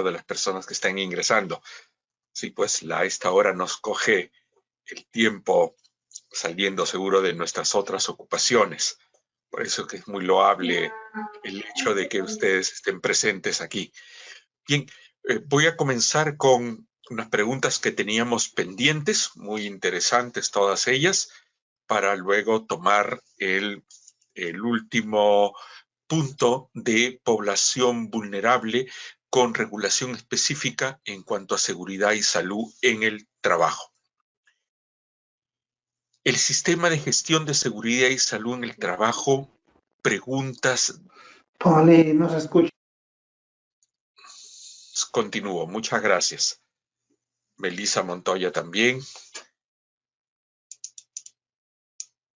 de las personas que están ingresando. Sí, pues a esta hora nos coge el tiempo saliendo seguro de nuestras otras ocupaciones. Por eso que es muy loable el hecho de que ustedes estén presentes aquí. Bien, voy a comenzar con unas preguntas que teníamos pendientes, muy interesantes todas ellas, para luego tomar el último punto de población vulnerable con regulación específica en cuanto a seguridad y salud en el trabajo. El sistema de gestión de seguridad y salud en el trabajo, preguntas. Tony, no se escucha. Continúo, muchas gracias. Melissa Montoya también.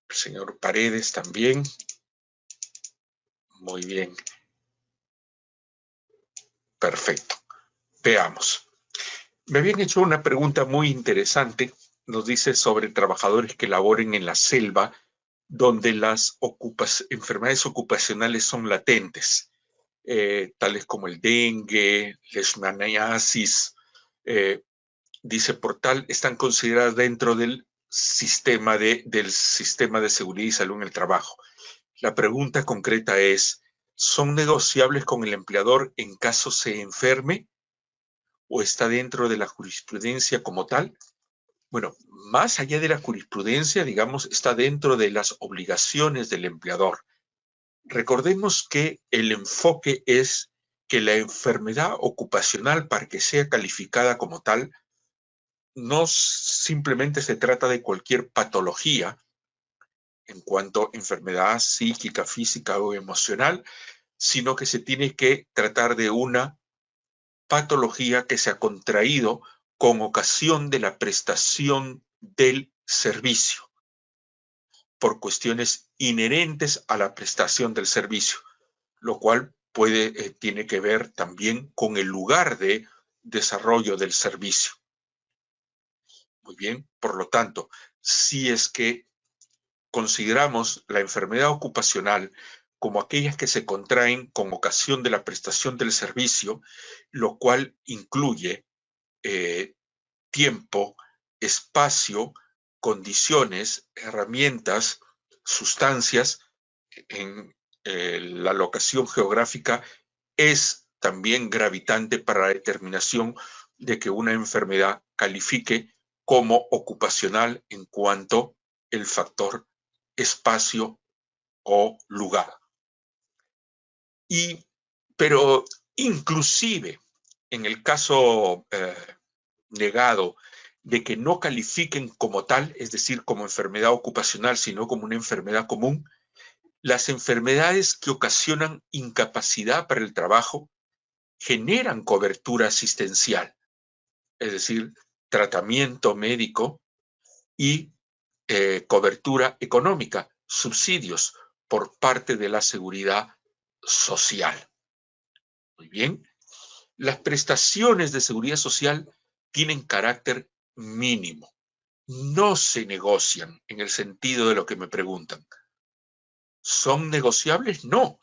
El señor Paredes también. Muy bien. Perfecto. Veamos. Me habían hecho una pregunta muy interesante. Nos dice sobre trabajadores que laboren en la selva, donde las enfermedades ocupacionales son latentes, tales como el dengue, leishmaniasis. Dice por tal, están consideradas dentro del sistema de seguridad y salud en el trabajo. La pregunta concreta es, ¿son negociables con el empleador en caso se enferme? ¿O está dentro de la jurisprudencia como tal? Bueno, más allá de la jurisprudencia, digamos, está dentro de las obligaciones del empleador. Recordemos que el enfoque es que la enfermedad ocupacional, para que sea calificada como tal, no simplemente se trata de cualquier patología en cuanto a enfermedad psíquica, física o emocional, sino que se tiene que tratar de una patología que se ha contraído con ocasión de la prestación del servicio, por cuestiones inherentes a la prestación del servicio, lo cual tiene que ver también con el lugar de desarrollo del servicio. Muy bien, por lo tanto, si es que consideramos la enfermedad ocupacional como aquellas que se contraen con ocasión de la prestación del servicio, lo cual incluye tiempo, espacio, condiciones, herramientas, sustancias en la locación geográfica, es también gravitante para la determinación de que una enfermedad califique como ocupacional en cuanto el factor espacio o lugar. Pero inclusive en el caso negado de que no califiquen como tal, es decir, como enfermedad ocupacional, sino como una enfermedad común, las enfermedades que ocasionan incapacidad para el trabajo generan cobertura asistencial, es decir, tratamiento médico y cobertura económica, subsidios por parte de la seguridad social. Muy bien. Las prestaciones de seguridad social tienen carácter mínimo. No se negocian en el sentido de lo que me preguntan. ¿Son negociables? No.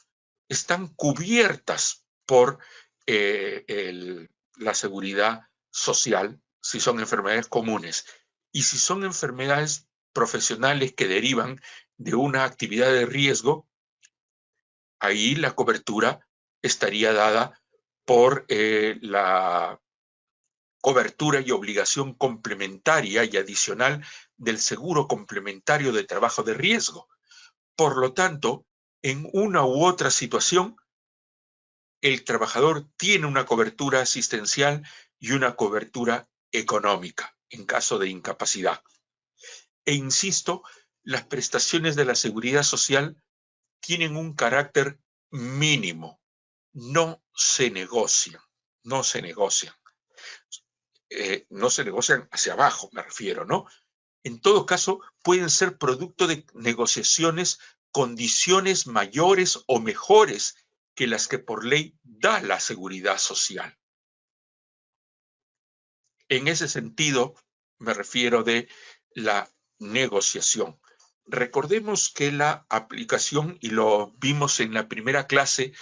Están cubiertas por la seguridad social si son enfermedades comunes. Y si son enfermedades profesionales que derivan de una actividad de riesgo, ahí la cobertura estaría dada por la cobertura y obligación complementaria y adicional del seguro complementario de trabajo de riesgo. Por lo tanto, en una u otra situación, el trabajador tiene una cobertura asistencial y una cobertura económica en caso de incapacidad. E insisto, las prestaciones de la seguridad social tienen un carácter mínimo. No se negocian, no se negocian. No se negocian hacia abajo, me refiero, ¿no? En todo caso, pueden ser producto de negociaciones, condiciones mayores o mejores que las que por ley da la seguridad social. En ese sentido, me refiero de la negociación. Recordemos que la aplicación, y lo vimos en la primera clase,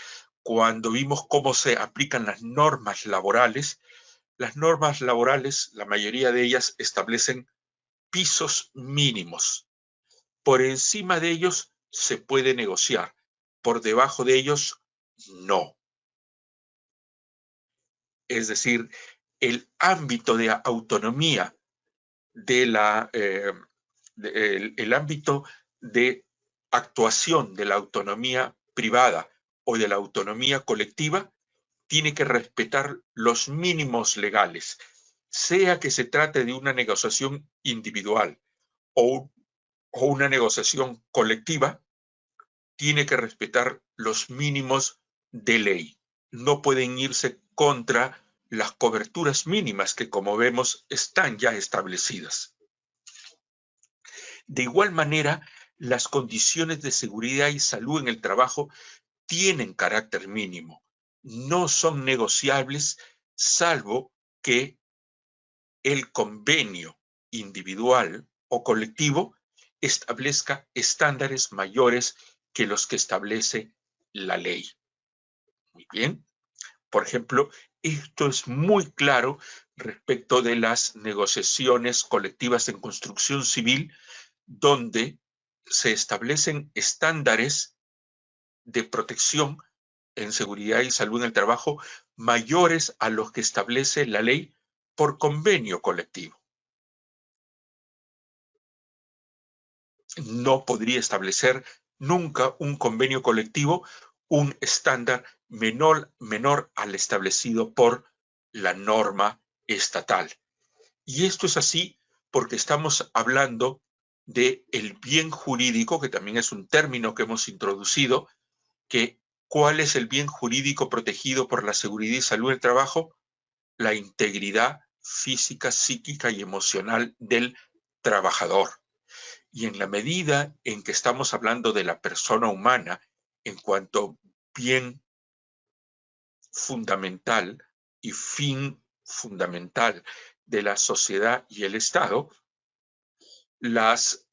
cuando vimos cómo se aplican las normas laborales, la mayoría de ellas establecen pisos mínimos. Por encima de ellos se puede negociar, por debajo de ellos no. Es decir, el ámbito de autonomía el ámbito de actuación de la autonomía privada o de la autonomía colectiva tiene que respetar los mínimos legales, sea que se trate de una negociación individual o una negociación colectiva, tiene que respetar los mínimos de ley. No pueden irse contra las coberturas mínimas que, como vemos, están ya establecidas. De igual manera, las condiciones de seguridad y salud en el trabajo tienen carácter mínimo. No son negociables, salvo que el convenio individual o colectivo establezca estándares mayores que los que establece la ley. Muy bien. Por ejemplo, esto es muy claro respecto de las negociaciones colectivas en construcción civil, donde se establecen estándares de protección en seguridad y salud en el trabajo mayores a los que establece la ley por convenio colectivo. No podría establecer nunca un convenio colectivo un estándar menor al establecido por la norma estatal. Y esto es así porque estamos hablando del bien jurídico, que también es un término que hemos introducido, que ¿cuál es el bien jurídico protegido por la seguridad y salud del trabajo? La integridad física, psíquica y emocional del trabajador. Y en la medida en que estamos hablando de la persona humana en cuanto bien fundamental y fin fundamental de la sociedad y el Estado, las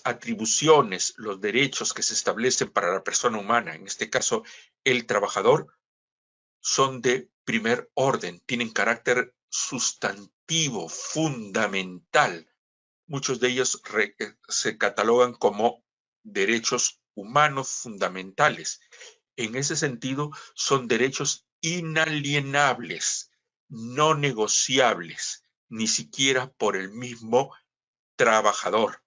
atribuciones, los derechos que se establecen para la persona humana, en este caso el trabajador, son de primer orden, tienen carácter sustantivo, fundamental. Muchos de ellos se catalogan como derechos humanos fundamentales. En ese sentido, son derechos inalienables, no negociables, ni siquiera por el mismo trabajador.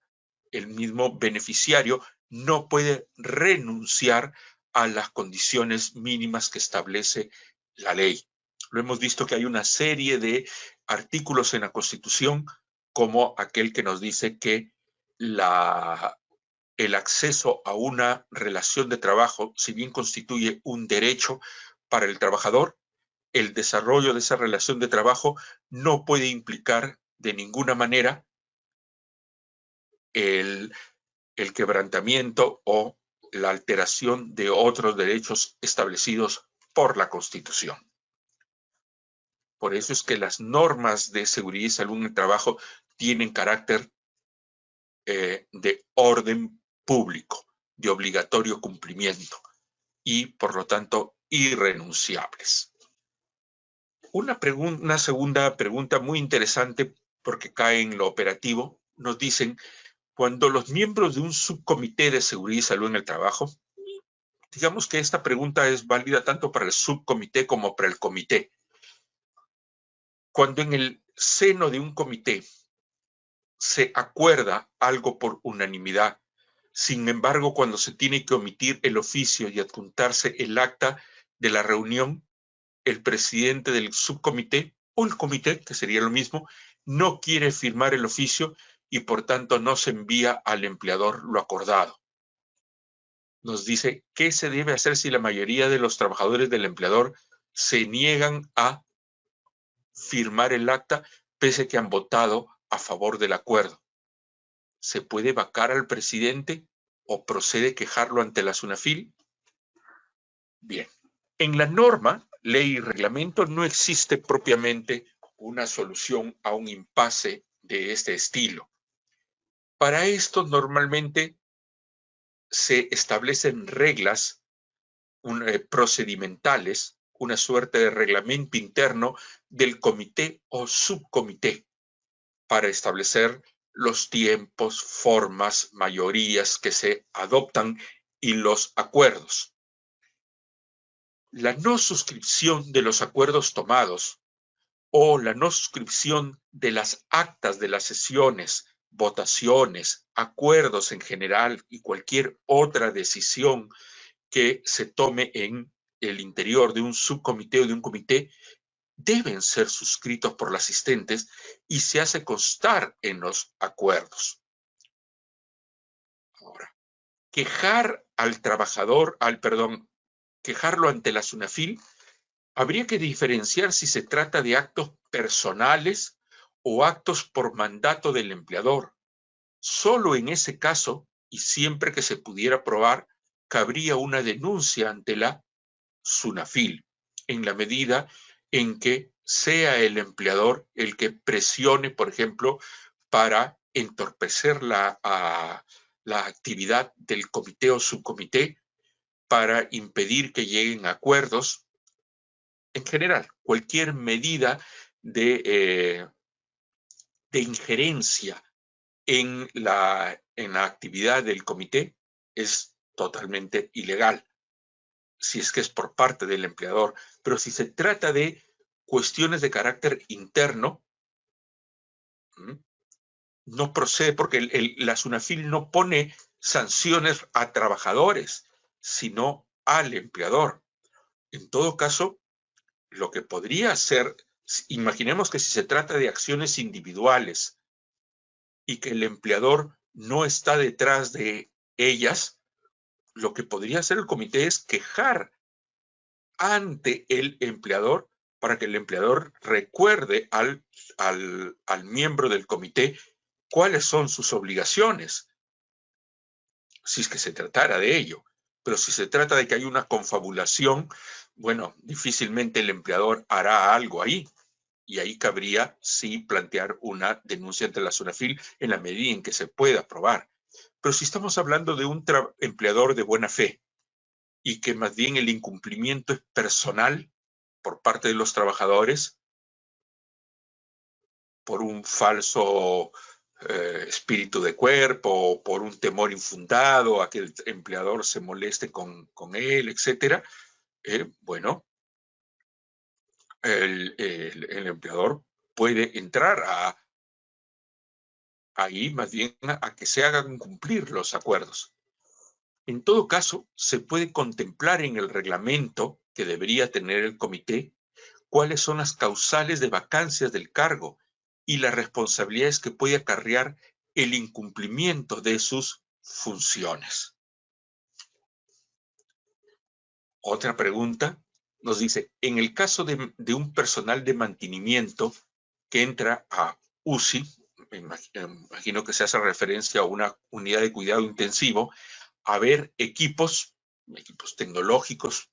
El mismo beneficiario no puede renunciar a las condiciones mínimas que establece la ley. Lo hemos visto que hay una serie de artículos en la Constitución, como aquel que nos dice que el acceso a una relación de trabajo, si bien constituye un derecho para el trabajador, el desarrollo de esa relación de trabajo no puede implicar de ninguna manera el quebrantamiento o la alteración de otros derechos establecidos por la Constitución. Por eso es que las normas de seguridad y salud en el trabajo tienen carácter de orden público, de obligatorio cumplimiento y, por lo tanto, irrenunciables. Una segunda pregunta muy interesante, porque cae en lo operativo, nos dicen: cuando los miembros de un subcomité de seguridad y salud en el trabajo, digamos que esta pregunta es válida tanto para el subcomité como para el comité. Cuando en el seno de un comité se acuerda algo por unanimidad, sin embargo, cuando se tiene que omitir el oficio y adjuntarse el acta de la reunión, el presidente del subcomité o el comité, que sería lo mismo, no quiere firmar el oficio y por tanto no se envía al empleador lo acordado. Nos dice qué se debe hacer si la mayoría de los trabajadores del empleador se niegan a firmar el acta pese a que han votado a favor del acuerdo. ¿Se puede vacar al presidente o procede quejarlo ante la SUNAFIL? Bien, en la norma, ley y reglamento no existe propiamente una solución a un impasse de este estilo. Para esto normalmente se establecen reglas procedimentales, una suerte de reglamento interno del comité o subcomité para establecer los tiempos, formas, mayorías que se adoptan y los acuerdos. La no suscripción de los acuerdos tomados o la no suscripción de las actas de las sesiones, votaciones, acuerdos en general y cualquier otra decisión que se tome en el interior de un subcomité o de un comité deben ser suscritos por los asistentes y se hace constar en los acuerdos. Ahora, quejar al trabajador, quejarlo ante la SUNAFIL, habría que diferenciar si se trata de actos personales o actos por mandato del empleador. Solo en ese caso, y siempre que se pudiera probar, cabría una denuncia ante la SUNAFIL, en la medida en que sea el empleador el que presione, por ejemplo, para entorpecer la actividad del comité o subcomité, para impedir que lleguen a acuerdos. En general, cualquier medida de injerencia en la actividad del comité es totalmente ilegal, si es que es por parte del empleador. Pero si se trata de cuestiones de carácter interno, no procede porque la SUNAFIL no pone sanciones a trabajadores, sino al empleador. En todo caso, lo que podría hacer, imaginemos que si se trata de acciones individuales y que el empleador no está detrás de ellas, lo que podría hacer el comité es quejar ante el empleador para que el empleador recuerde al miembro del comité cuáles son sus obligaciones, si es que se tratara de ello. Pero si se trata de que hay una confabulación, bueno, difícilmente el empleador hará algo ahí. Y ahí cabría sí plantear una denuncia ante la SUNAFIL en la medida en que se pueda probar. Pero si estamos hablando de un empleador de buena fe y que más bien el incumplimiento es personal por parte de los trabajadores, por un falso espíritu de cuerpo, o por un temor infundado a que el empleador se moleste con él, etc., bueno, el empleador puede entrar ahí más bien a que se hagan cumplir los acuerdos. En todo caso, se puede contemplar en el reglamento que debería tener el comité cuáles son las causales de vacancias del cargo y las responsabilidades que puede acarrear el incumplimiento de sus funciones. Otra pregunta nos dice, en el caso de un personal de mantenimiento que entra a UCI, me imagino que se hace referencia a una unidad de cuidado intensivo, a ver equipos tecnológicos,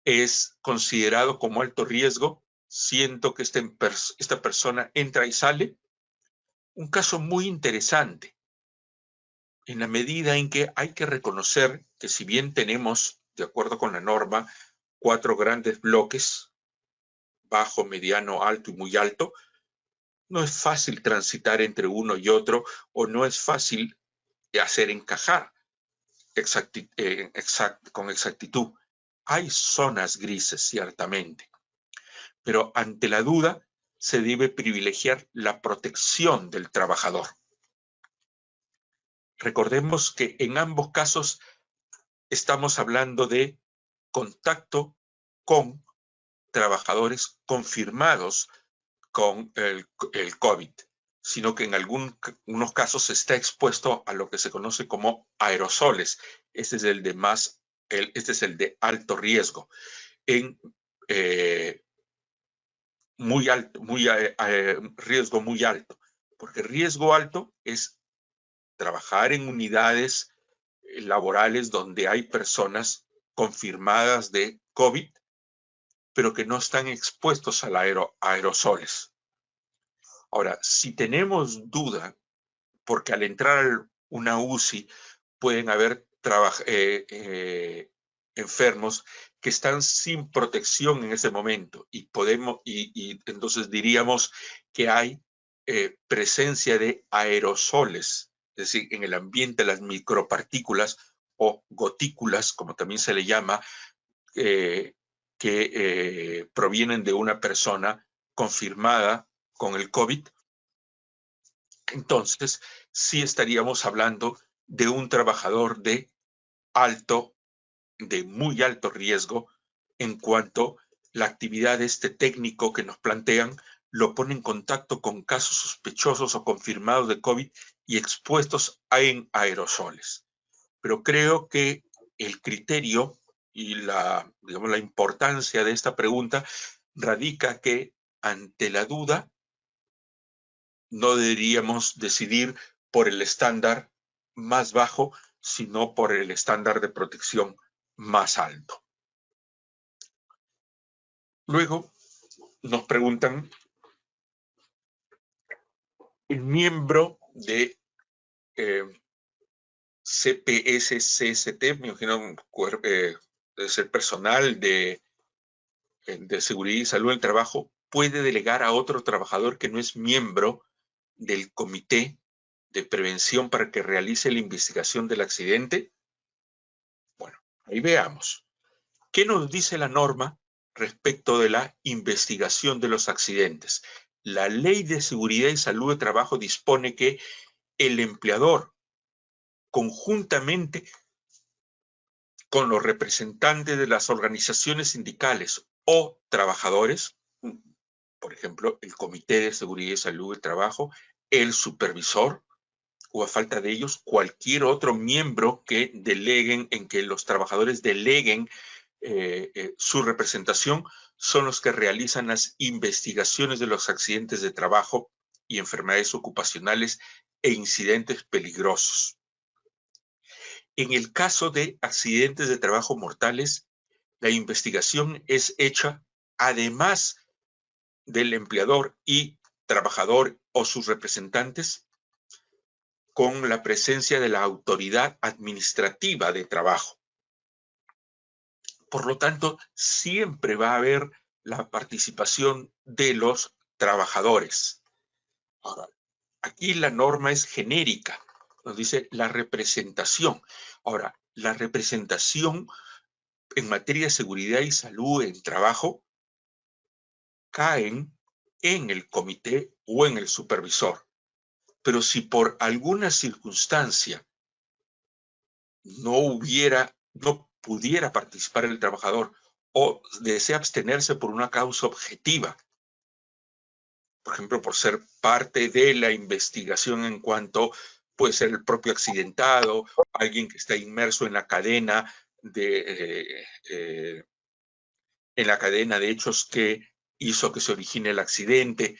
es considerado como alto riesgo, siento que esta persona entra y sale. Un caso muy interesante, en la medida en que hay que reconocer que si bien tenemos, de acuerdo con la norma, 4 grandes bloques, bajo, mediano, alto y muy alto, no es fácil transitar entre uno y otro, o no es fácil hacer encajar con exactitud. Hay zonas grises, ciertamente, pero ante la duda se debe privilegiar la protección del trabajador. Recordemos que en ambos casos estamos hablando de contacto con trabajadores confirmados con el COVID, sino que en algunos casos se está expuesto a lo que se conoce como aerosoles. Este es el de alto riesgo. En riesgo muy alto, porque riesgo alto es trabajar en unidades laborales donde hay personas confirmadas de COVID, pero que no están expuestos a aerosoles. Ahora, si tenemos duda, porque al entrar a una UCI pueden haber enfermos que están sin protección en ese momento y entonces diríamos que hay presencia de aerosoles, es decir, en el ambiente las micropartículas o gotículas, como también se le llama, que provienen de una persona confirmada con el COVID. Entonces, sí estaríamos hablando de un trabajador de muy alto riesgo en cuanto la actividad de este técnico que nos plantean lo pone en contacto con casos sospechosos o confirmados de COVID y expuestos en aerosoles. Pero creo que el criterio y digamos, la importancia de esta pregunta radica que ante la duda no deberíamos decidir por el estándar más bajo, sino por el estándar de protección más alto. Luego nos preguntan, el miembro de CPS-CST, me imagino es el personal de seguridad y salud del trabajo, puede delegar a otro trabajador que no es miembro del comité de prevención para que realice la investigación del accidente. Bueno, ahí veamos. ¿Qué nos dice la norma respecto de la investigación de los accidentes? La Ley de Seguridad y Salud de Trabajo dispone que el empleador, conjuntamente con los representantes de las organizaciones sindicales o trabajadores, por ejemplo, el Comité de Seguridad y Salud del Trabajo, el supervisor, o a falta de ellos, cualquier otro miembro que deleguen, en que los trabajadores deleguen su representación, son los que realizan las investigaciones de los accidentes de trabajo y enfermedades ocupacionales e incidentes peligrosos. En el caso de accidentes de trabajo mortales, la investigación es hecha además del empleador y trabajador o sus representantes, con la presencia de la autoridad administrativa de trabajo. Por lo tanto, siempre va a haber la participación de los trabajadores. Ahora, aquí la norma es genérica, nos dice la representación. Ahora, la representación en materia de seguridad y salud en trabajo caen en el comité o en el supervisor. Pero si por alguna circunstancia no pudiera participar el trabajador o desea abstenerse por una causa objetiva, por ejemplo, por ser parte de la investigación en cuanto puede ser el propio accidentado, alguien que está inmerso en la cadena de hechos que hizo que se origine el accidente,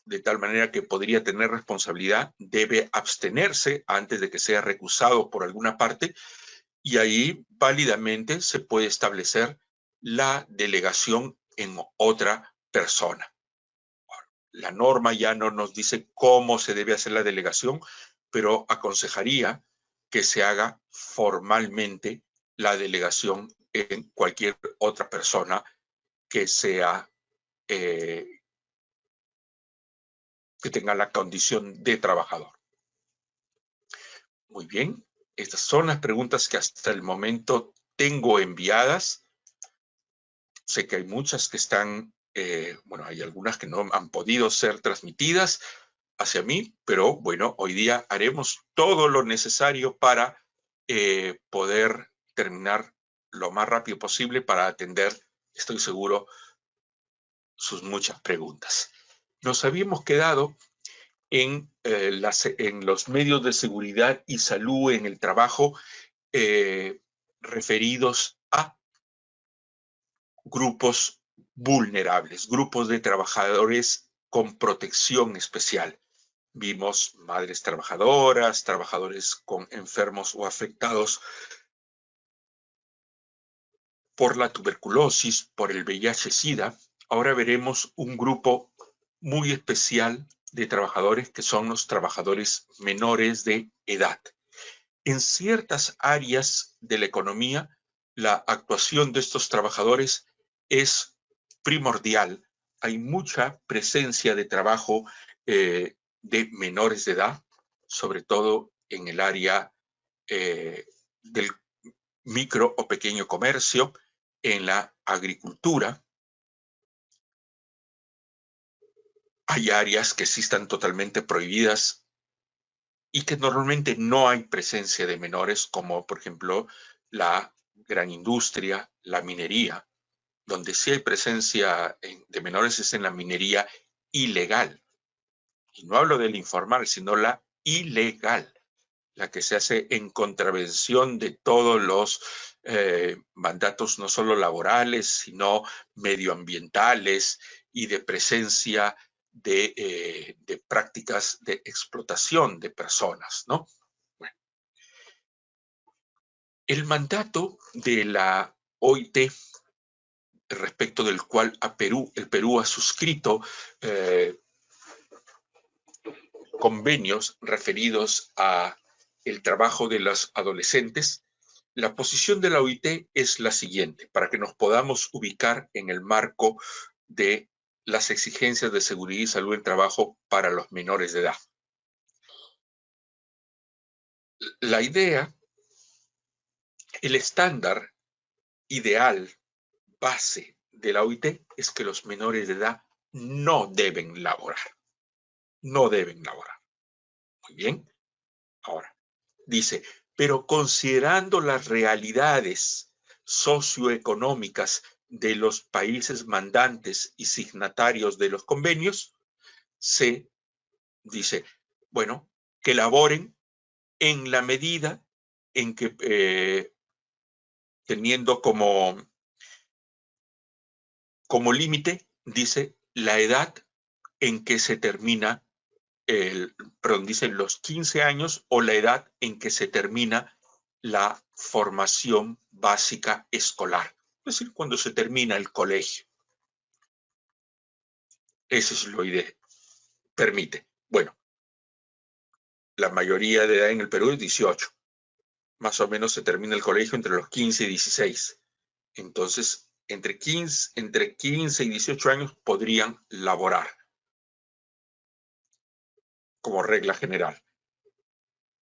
de tal manera que podría tener responsabilidad, debe abstenerse antes de que sea recusado por alguna parte, y ahí válidamente se puede establecer la delegación en otra persona. La norma ya no nos dice cómo se debe hacer la delegación, pero aconsejaría que se haga formalmente la delegación en cualquier otra persona que sea que tenga la condición de trabajador. Muy bien, estas son las preguntas que hasta el momento tengo enviadas. Sé que hay muchas que están, bueno, hay algunas que no han podido ser transmitidas hacia mí, pero bueno, hoy día haremos todo lo necesario para poder terminar lo más rápido posible para atender, estoy seguro, sus muchas preguntas. Nos habíamos quedado en los medios de seguridad y salud en el trabajo referidos a grupos vulnerables, grupos de trabajadores con protección especial. Vimos madres trabajadoras, trabajadores con enfermos o afectados por la tuberculosis, por el VIH-Sida. Ahora veremos un grupo muy especial de trabajadores que son los trabajadores menores de edad. En ciertas áreas de la economía la actuación de estos trabajadores es primordial. Hay mucha presencia de trabajo de menores de edad, sobre todo en el área del micro o pequeño comercio, en la agricultura. Hay áreas que sí están totalmente prohibidas y que normalmente no hay presencia de menores, como por ejemplo la gran industria, la minería. Donde sí hay presencia de menores es en la minería ilegal. Y no hablo del informal, sino la ilegal, la que se hace en contravención de todos los mandatos, no solo laborales, sino medioambientales y de presencia de prácticas de explotación de personas, ¿no? Bueno, el mandato de la OIT, respecto del cual el Perú ha suscrito convenios referidos a el trabajo de los adolescentes, la posición de la OIT es la siguiente, para que nos podamos ubicar en el marco de las exigencias de seguridad y salud en trabajo para los menores de edad. La idea, el estándar ideal, base de la OIT es que los menores de edad no deben laborar. No deben laborar. Muy bien. Ahora, dice, pero considerando las realidades socioeconómicas de los países mandantes y signatarios de los convenios, se dice, bueno, que laboren en la medida en que, teniendo como límite, dice, la edad en que se termina, dicen los 15 años o la edad en que se termina la formación básica escolar, es decir, cuando se termina el colegio. Eso es lo que permite. Bueno, la mayoría de edad en el Perú es 18. Más o menos se termina el colegio entre los 15 y 16. Entonces, entre 15 y 18 años podrían laborar, como regla general.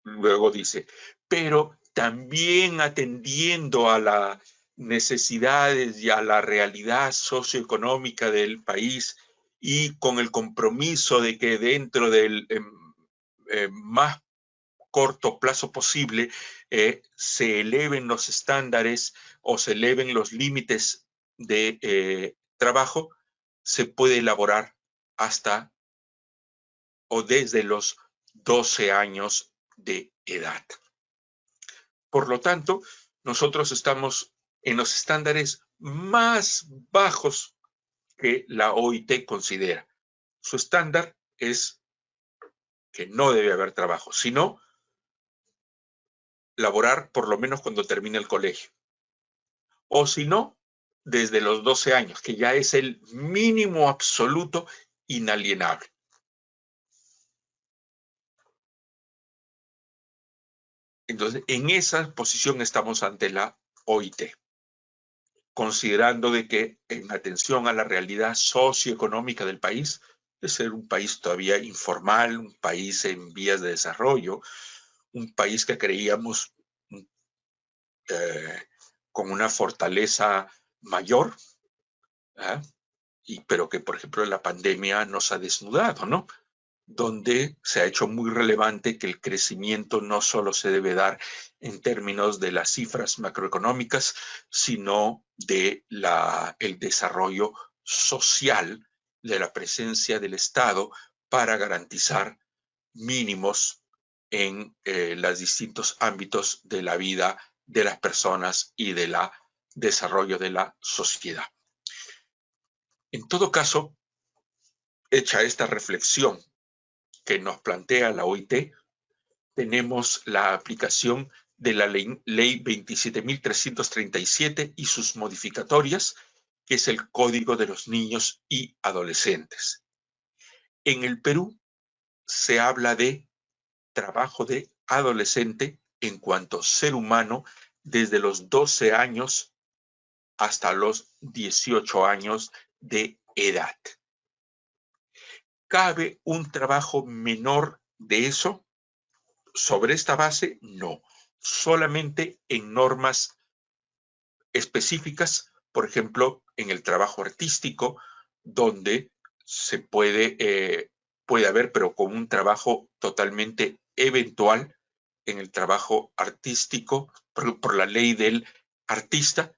Luego dice, pero también atendiendo a las necesidades y a la realidad socioeconómica del país y con el compromiso de que dentro del más corto plazo posible se eleven los estándares o se eleven los límites de trabajo, se puede elaborar hasta o desde los 12 años de edad. Por lo tanto, nosotros estamos en los estándares más bajos que la OIT considera. Su estándar es que no debe haber trabajo, sino laborar por lo menos cuando termine el colegio. O si no, desde los 12 años, que ya es el mínimo absoluto inalienable. Entonces, en esa posición estamos ante la OIT, considerando de que en atención a la realidad socioeconómica del país, de ser un país todavía informal, un país en vías de desarrollo, un país que creíamos con una fortaleza mayor, pero que, por ejemplo, la pandemia nos ha desnudado, ¿no? Donde se ha hecho muy relevante que el crecimiento no solo se debe dar en términos de las cifras macroeconómicas, sino de el desarrollo social, de la presencia del Estado para garantizar mínimos en los distintos ámbitos de la vida de las personas y del desarrollo de la sociedad. En todo caso, hecha esta reflexión que nos plantea la OIT, tenemos la aplicación de la ley 27.337 y sus modificatorias, que es el Código de los Niños y Adolescentes. En el Perú se habla de trabajo de adolescente en cuanto ser humano desde los 12 años hasta los 18 años de edad. ¿Cabe un trabajo menor de eso? Sobre esta base, no. Solamente en normas específicas, por ejemplo, en el trabajo artístico, donde se puede haber, pero con un trabajo totalmente eventual, en el trabajo artístico, por la ley del artista,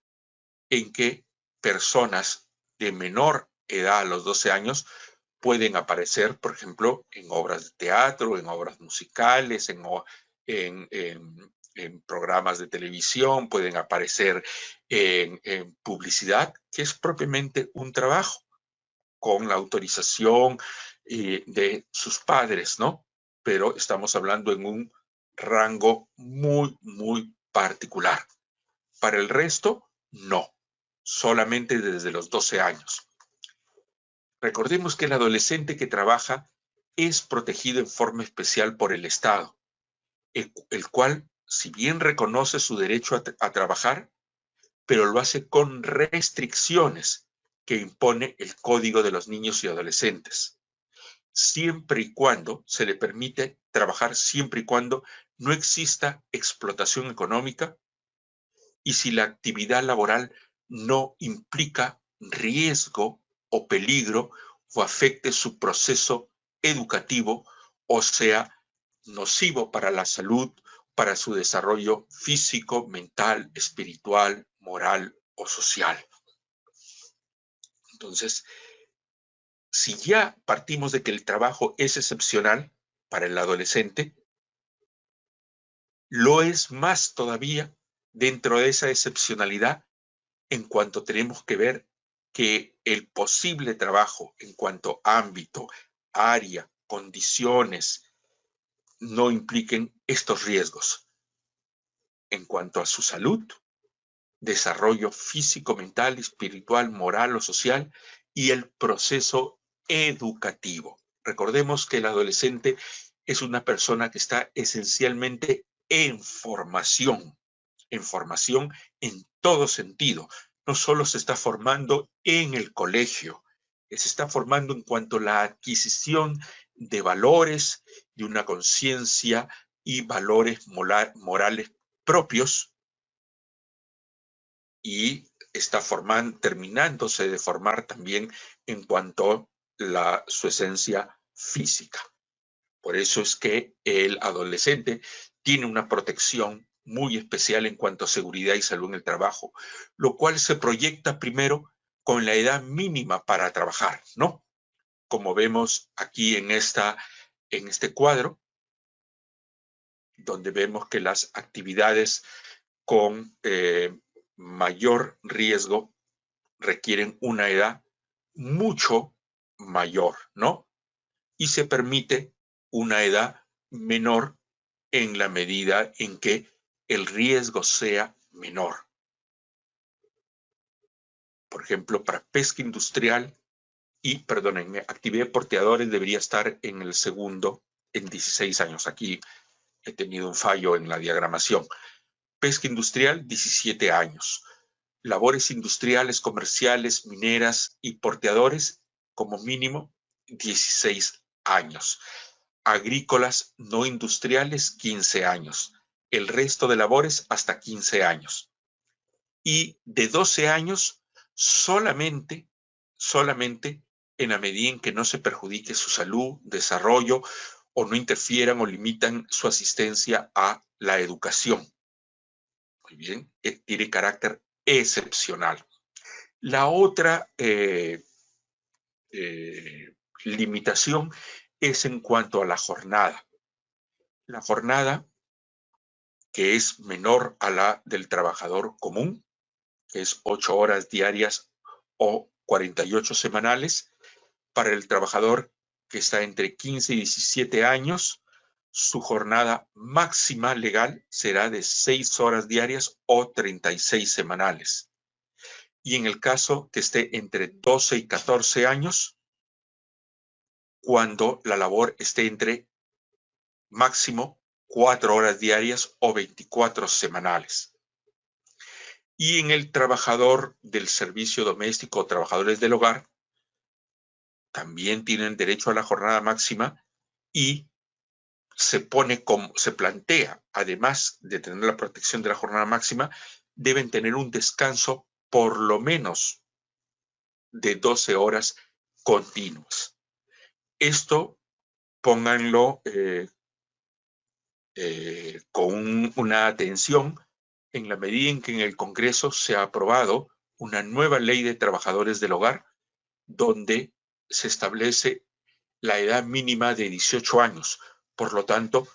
en que personas de menor edad a los 12 años pueden aparecer, por ejemplo, en obras de teatro, en obras musicales, en programas de televisión, pueden aparecer en publicidad, que es propiamente un trabajo con la autorización de sus padres, ¿no? Pero estamos hablando en un rango muy, muy particular. Para el resto, no, solamente desde los 12 años. Recordemos que el adolescente que trabaja es protegido en forma especial por el Estado, el cual, si bien reconoce su derecho a trabajar, pero lo hace con restricciones que impone el Código de los Niños y Adolescentes, siempre y cuando se le permite trabajar, siempre y cuando no exista explotación económica y si la actividad laboral no implica riesgo o peligro o afecte su proceso educativo o sea nocivo para la salud, para su desarrollo físico, mental, espiritual, moral o social. Entonces, si ya partimos de que el trabajo es excepcional para el adolescente, lo es más todavía dentro de esa excepcionalidad en cuanto tenemos que ver que el posible trabajo en cuanto a ámbito, área, condiciones, no impliquen estos riesgos en cuanto a su salud, desarrollo físico, mental, espiritual, moral o social y el proceso educativo. Recordemos que el adolescente es una persona que está esencialmente en formación en todo sentido. No solo se está formando en el colegio, se está formando en cuanto a la adquisición de valores, de una conciencia y valores morales propios y está terminándose de formar también en cuanto a su esencia física. Por eso es que el adolescente tiene una protección muy especial en cuanto a seguridad y salud en el trabajo, lo cual se proyecta primero con la edad mínima para trabajar, ¿no? Como vemos aquí en este cuadro, donde vemos que las actividades con mayor riesgo requieren una edad mucho mayor, ¿no? Y se permite una edad menor en la medida en que el riesgo sea menor. Por ejemplo, para pesca industrial perdónenme, actividad de porteadores debería estar en el segundo en 16 años. Aquí he tenido un fallo en la diagramación. Pesca industrial, 17 años. Labores industriales, comerciales, mineras y porteadores, como mínimo, 16 años. Agrícolas no industriales, 15 años. El resto de labores, hasta 15 años. Y de 12 años, solamente en la medida en que no se perjudique su salud, desarrollo, o no interfieran o limitan su asistencia a la educación. Muy bien, tiene carácter excepcional. La otra limitación es en cuanto a la jornada. La jornada, que es menor a la del trabajador común, que es 8 horas diarias o 48 semanales. Para el trabajador que está entre 15 y 17 años, su jornada máxima legal será de 6 horas diarias o 36 semanales. Y en el caso que esté entre 12 y 14 años, cuando la labor esté entre máximo 4 horas diarias o 24 semanales. Y en el trabajador del servicio doméstico o trabajadores del hogar, también tienen derecho a la jornada máxima y se plantea, además de tener la protección de la jornada máxima, deben tener un descanso por lo menos de 12 horas continuas. Esto pónganlo con una atención en la medida en que en el Congreso se ha aprobado una nueva ley de trabajadores del hogar donde se establece la edad mínima de 18 años. Por lo tanto,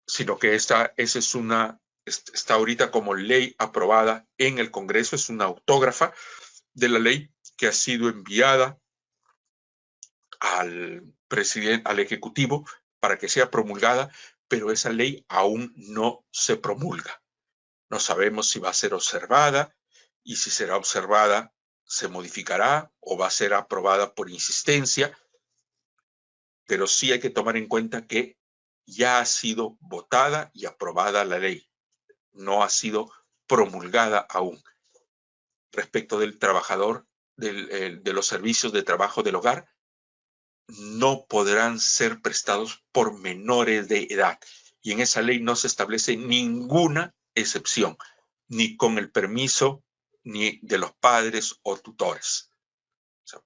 sino que esa está ahorita como ley aprobada en el Congreso, es una autógrafa de la ley que ha sido enviada al presidente, al Ejecutivo, para que sea promulgada, pero esa ley aún no se promulga. No sabemos si va a ser observada y si será observada, se modificará o va a ser aprobada por insistencia, pero sí hay que tomar en cuenta que ya ha sido votada y aprobada la ley. No ha sido promulgada aún. Respecto del trabajador, de los servicios de trabajo del hogar, no podrán ser prestados por menores de edad. Y en esa ley no se establece ninguna excepción, ni con el permiso ni de los padres o tutores. O sea,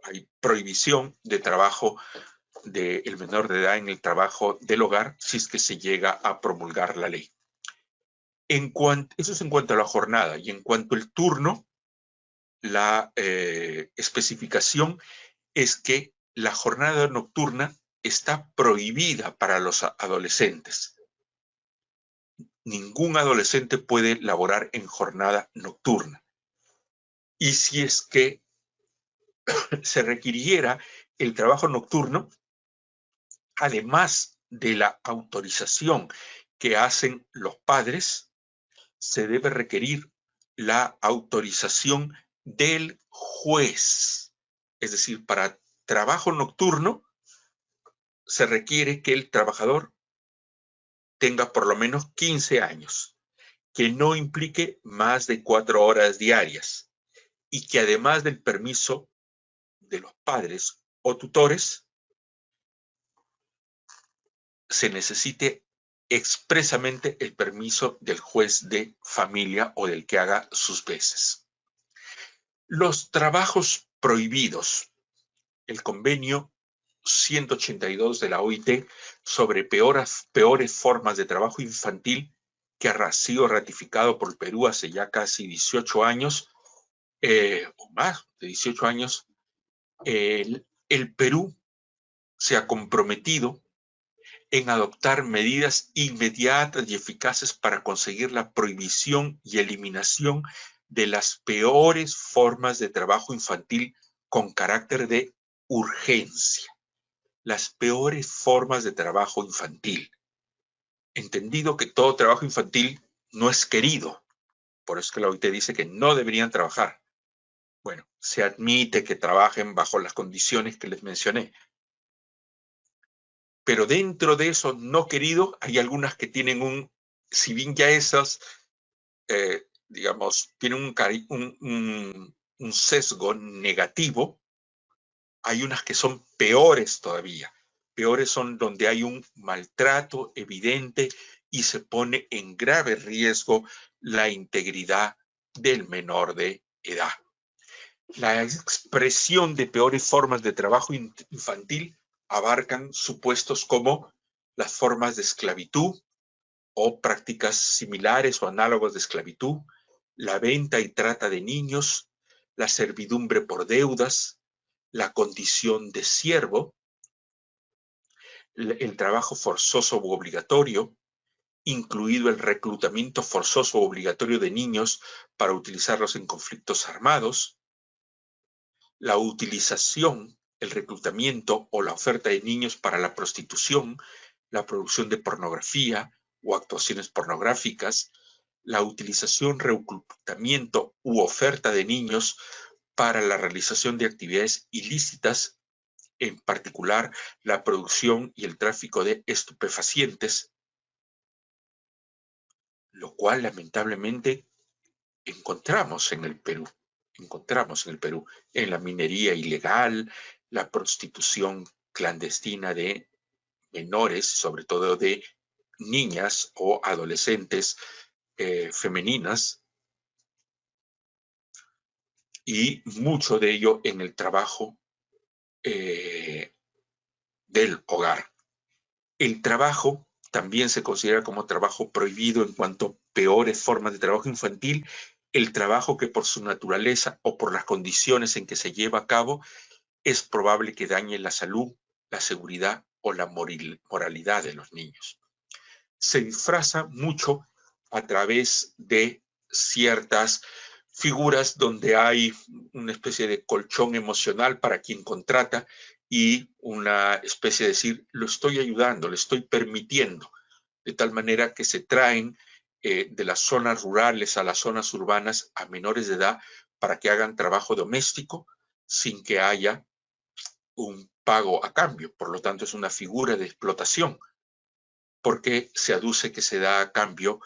hay prohibición de trabajo del menor de edad en el trabajo del hogar si es que se llega a promulgar la ley. Eso es en cuanto a la jornada. Y en cuanto al turno, la especificación es que la jornada nocturna está prohibida para los adolescentes. Ningún adolescente puede laborar en jornada nocturna. Y si es que se requiriera el trabajo nocturno, además de la autorización que hacen los padres, se debe requerir la autorización del juez. Es decir, para trabajo nocturno se requiere que el trabajador tenga por lo menos 15 años, que no implique más de 4 horas diarias y que además del permiso de los padres o tutores, se necesite expresamente el permiso del juez de familia o del que haga sus veces. Los trabajos prohibidos. El convenio 182 de la OIT sobre peores formas de trabajo infantil, que ha sido ratificado por el Perú hace ya casi 18 años, o más de 18 años, el Perú se ha comprometido en adoptar medidas inmediatas y eficaces para conseguir la prohibición y eliminación de las peores formas de trabajo infantil con carácter de urgencia. Las peores formas de trabajo infantil. Entendido que todo trabajo infantil no es querido, por eso que la OIT dice que no deberían trabajar. Bueno, se admite que trabajen bajo las condiciones que les mencioné. Pero dentro de eso no querido, hay algunas que tienen si bien ya esas, digamos, tienen un sesgo negativo, hay unas que son peores todavía. Peores son donde hay un maltrato evidente y se pone en grave riesgo la integridad del menor de edad. La expresión de peores formas de trabajo infantil abarcan supuestos como las formas de esclavitud o prácticas similares o análogos de esclavitud, la venta y trata de niños, la servidumbre por deudas, la condición de siervo, el trabajo forzoso u obligatorio, incluido el reclutamiento forzoso u obligatorio de niños para utilizarlos en conflictos armados, la utilización, el reclutamiento o la oferta de niños para la prostitución, la producción de pornografía o actuaciones pornográficas, la utilización, reclutamiento u oferta de niños para la realización de actividades ilícitas, en particular la producción y el tráfico de estupefacientes, lo cual lamentablemente encontramos en el Perú, en la minería ilegal, la prostitución clandestina de menores, sobre todo de niñas o adolescentes femeninas, y mucho de ello en el trabajo del hogar. El trabajo también se considera como trabajo prohibido en cuanto a peores formas de trabajo infantil, el trabajo que por su naturaleza o por las condiciones en que se lleva a cabo es probable que dañe la salud, la seguridad o la moralidad de los niños. Se disfraza mucho a través de ciertas figuras donde hay una especie de colchón emocional para quien contrata y una especie de decir, lo estoy ayudando, le estoy permitiendo, de tal manera que se traen de las zonas rurales a las zonas urbanas a menores de edad para que hagan trabajo doméstico sin que haya un pago a cambio. Por lo tanto, es una figura de explotación, porque se aduce que se da a cambio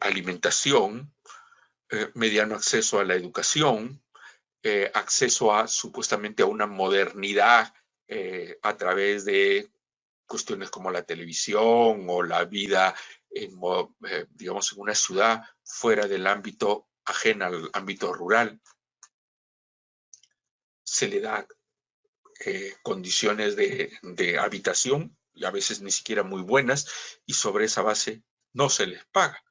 alimentación, mediano acceso a la educación, acceso a supuestamente a una modernidad a través de cuestiones como la televisión o la vida digamos, en una ciudad fuera del ámbito ajeno al ámbito rural. Se le da condiciones de habitación y a veces ni siquiera muy buenas, y sobre esa base no se les paga.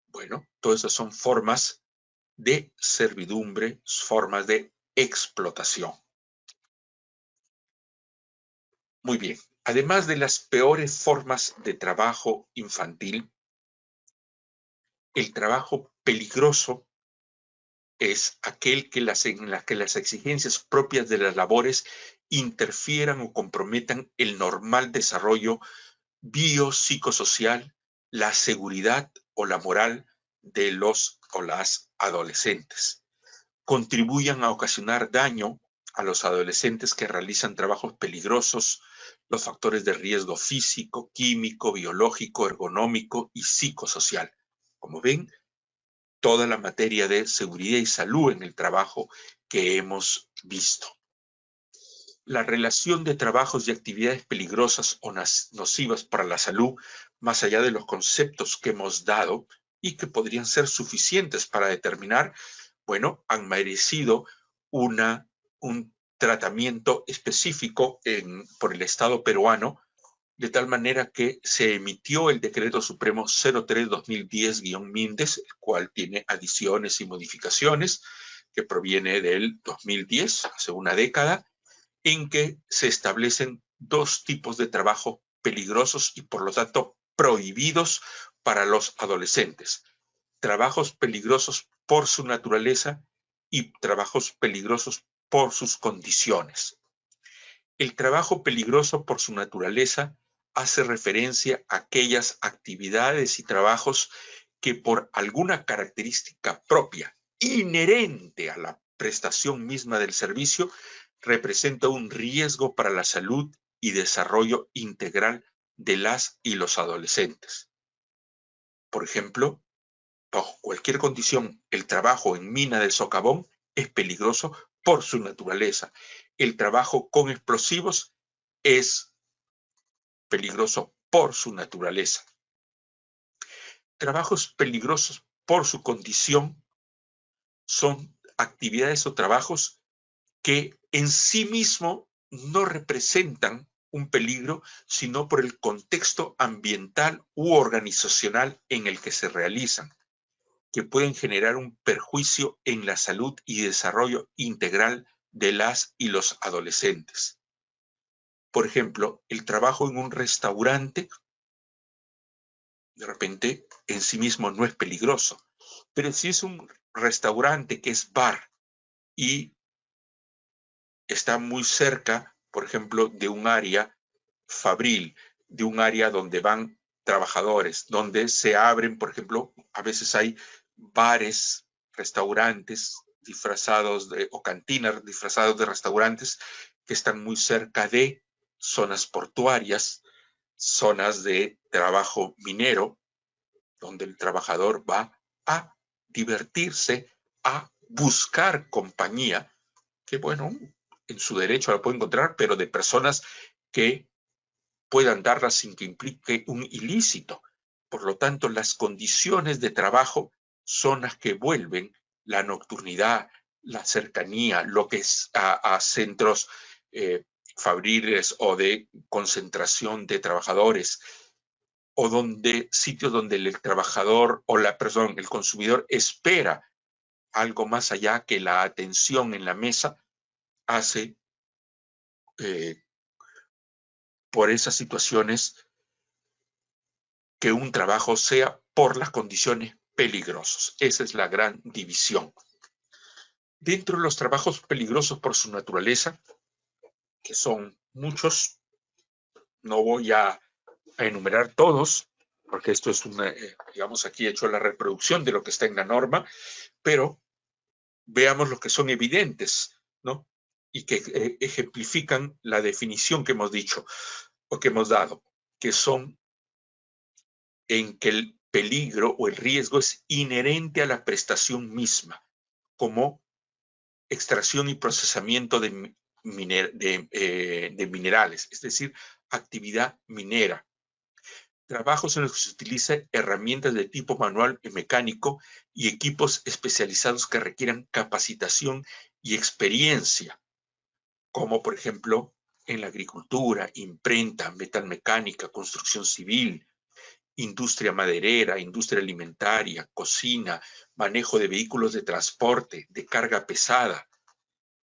Bueno, todas esas son formas de servidumbre, formas de explotación. Muy bien, además de las peores formas de trabajo infantil, el trabajo peligroso es aquel en la que las exigencias propias de las labores interfieran o comprometan el normal desarrollo biopsicosocial, la seguridad o la moral de los o las adolescentes. Contribuyan a ocasionar daño a los adolescentes que realizan trabajos peligrosos, los factores de riesgo físico, químico, biológico, ergonómico y psicosocial. Como ven, toda la materia de seguridad y salud en el trabajo que hemos visto. La relación de trabajos y actividades peligrosas o nocivas para la salud, más allá de los conceptos que hemos dado y que podrían ser suficientes para determinar, bueno, han merecido un tratamiento específico por el Estado peruano, de tal manera que se emitió el Decreto Supremo 03-2010-MINDES, el cual tiene adiciones y modificaciones, que proviene del 2010, hace una década, en que se establecen dos tipos de trabajo peligrosos y por lo tanto prohibidos para los adolescentes. Trabajos peligrosos por su naturaleza y trabajos peligrosos por sus condiciones. El trabajo peligroso por su naturaleza hace referencia a aquellas actividades y trabajos que por alguna característica propia, inherente a la prestación misma del servicio, representa un riesgo para la salud y desarrollo integral de las y los adolescentes. Por ejemplo, bajo cualquier condición, el trabajo en mina del socavón es peligroso por su naturaleza. El trabajo con explosivos es peligroso por su naturaleza. Trabajos peligrosos por su condición son actividades o trabajos que en sí mismo no representan un peligro, sino por el contexto ambiental u organizacional en el que se realizan, que pueden generar un perjuicio en la salud y desarrollo integral de las y los adolescentes. Por ejemplo, el trabajo en un restaurante, de repente, en sí mismo no es peligroso, pero si es un restaurante que es bar y está muy cerca, por ejemplo, de un área fabril, de un área donde van trabajadores, donde se abren, por ejemplo, a veces hay bares, restaurantes disfrazados o cantinas disfrazados de restaurantes que están muy cerca de zonas portuarias, zonas de trabajo minero, donde el trabajador va a divertirse, a buscar compañía, que bueno, en su derecho la puede encontrar, pero de personas que puedan darla sin que implique un ilícito. Por lo tanto, las condiciones de trabajo son las que vuelven la nocturnidad, la cercanía, lo que es a centros fabriles o de concentración de trabajadores, o sitios donde el trabajador o el consumidor espera algo más allá que la atención en la mesa, hace por esas situaciones que un trabajo sea por las condiciones peligrosas. Esa es la gran división. Dentro de los trabajos peligrosos por su naturaleza, que son muchos, no voy a enumerar todos, porque esto es digamos, aquí he hecho la reproducción de lo que está en la norma, pero veamos los que son evidentes, ¿no? Y que ejemplifican la definición que hemos dicho o que hemos dado, que son en que el peligro o el riesgo es inherente a la prestación misma, como extracción y procesamiento de minerales, es decir, actividad minera. Trabajos en los que se utilizan herramientas de tipo manual y mecánico y equipos especializados que requieran capacitación y experiencia, como por ejemplo en la agricultura, imprenta, metalmecánica, construcción civil, industria maderera, industria alimentaria, cocina, manejo de vehículos de transporte, de carga pesada,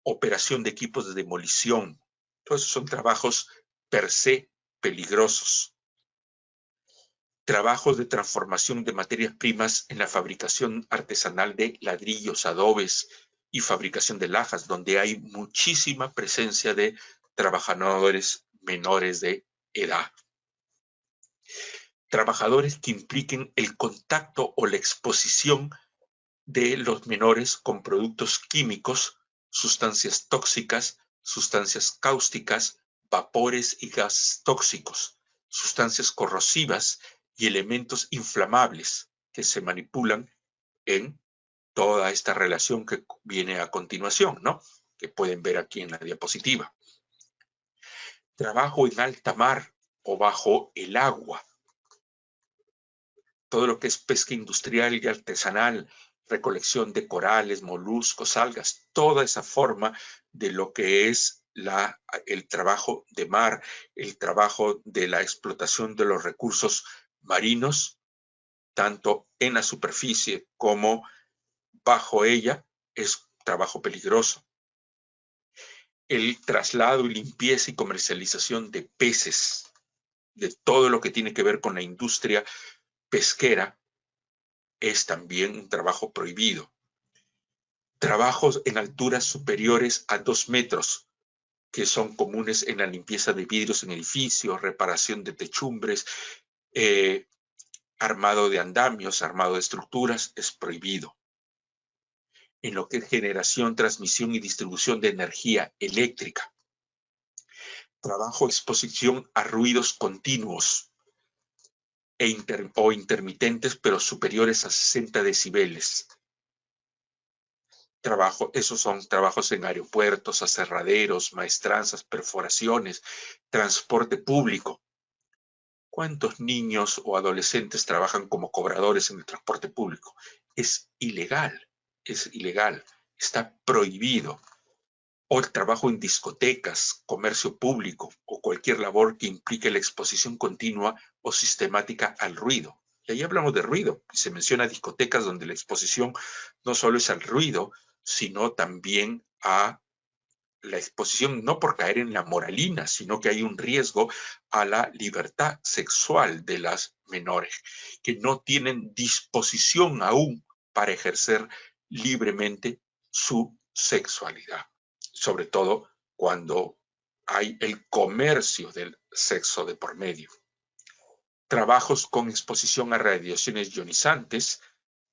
operación de equipos de demolición. Todos esos son trabajos per se peligrosos. Trabajos de transformación de materias primas en la fabricación artesanal de ladrillos, adobes y fabricación de lajas, donde hay muchísima presencia de trabajadores menores de edad. Trabajadores que impliquen el contacto o la exposición de los menores con productos químicos, sustancias tóxicas, sustancias cáusticas, vapores y gases tóxicos, sustancias corrosivas y elementos inflamables que se manipulan en toda esta relación que viene a continuación, ¿no? Que pueden ver aquí en la diapositiva. Trabajo en alta mar o bajo el agua. Todo lo que es pesca industrial y artesanal, recolección de corales, moluscos, algas, toda esa forma de lo que es el trabajo de mar, el trabajo de la explotación de los recursos marinos, tanto en la superficie como bajo ella, es trabajo peligroso. El traslado y limpieza y comercialización de peces, de todo lo que tiene que ver con la industria pesquera, es también un trabajo prohibido. Trabajos en alturas superiores a 2 metros, que son comunes en la limpieza de vidrios en edificios, reparación de techumbres, armado de andamios, armado de estructuras, es prohibido. En lo que es generación, transmisión y distribución de energía eléctrica. Trabajo exposición a ruidos continuos o intermitentes, pero superiores a 60 decibeles. Esos son trabajos en aeropuertos, aserraderos, maestranzas, perforaciones, transporte público. ¿Cuántos niños o adolescentes trabajan como cobradores en el transporte público? Es ilegal, está prohibido. O el trabajo en discotecas, comercio público o cualquier labor que implique la exposición continua o sistemática al ruido. Y ahí hablamos de ruido, y se menciona discotecas donde la exposición no solo es al ruido, sino también a la exposición, no por caer en la moralina, sino que hay un riesgo a la libertad sexual de las menores, que no tienen disposición aún para ejercer libremente su sexualidad, sobre todo cuando hay el comercio del sexo de por medio. Trabajos con exposición a radiaciones ionizantes,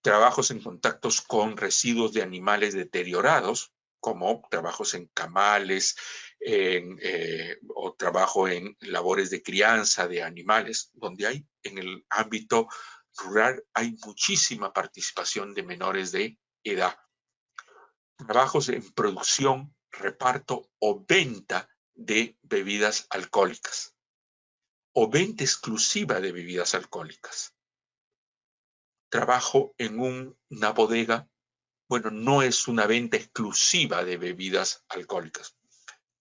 trabajos en contactos con residuos de animales deteriorados, como trabajos en camales, o trabajo en labores de crianza de animales, donde hay en el ámbito rural hay muchísima participación de menores de edad. Trabajos en producción, reparto o venta de bebidas alcohólicas o venta exclusiva de bebidas alcohólicas. Trabajo en una bodega, bueno, no es una venta exclusiva de bebidas alcohólicas.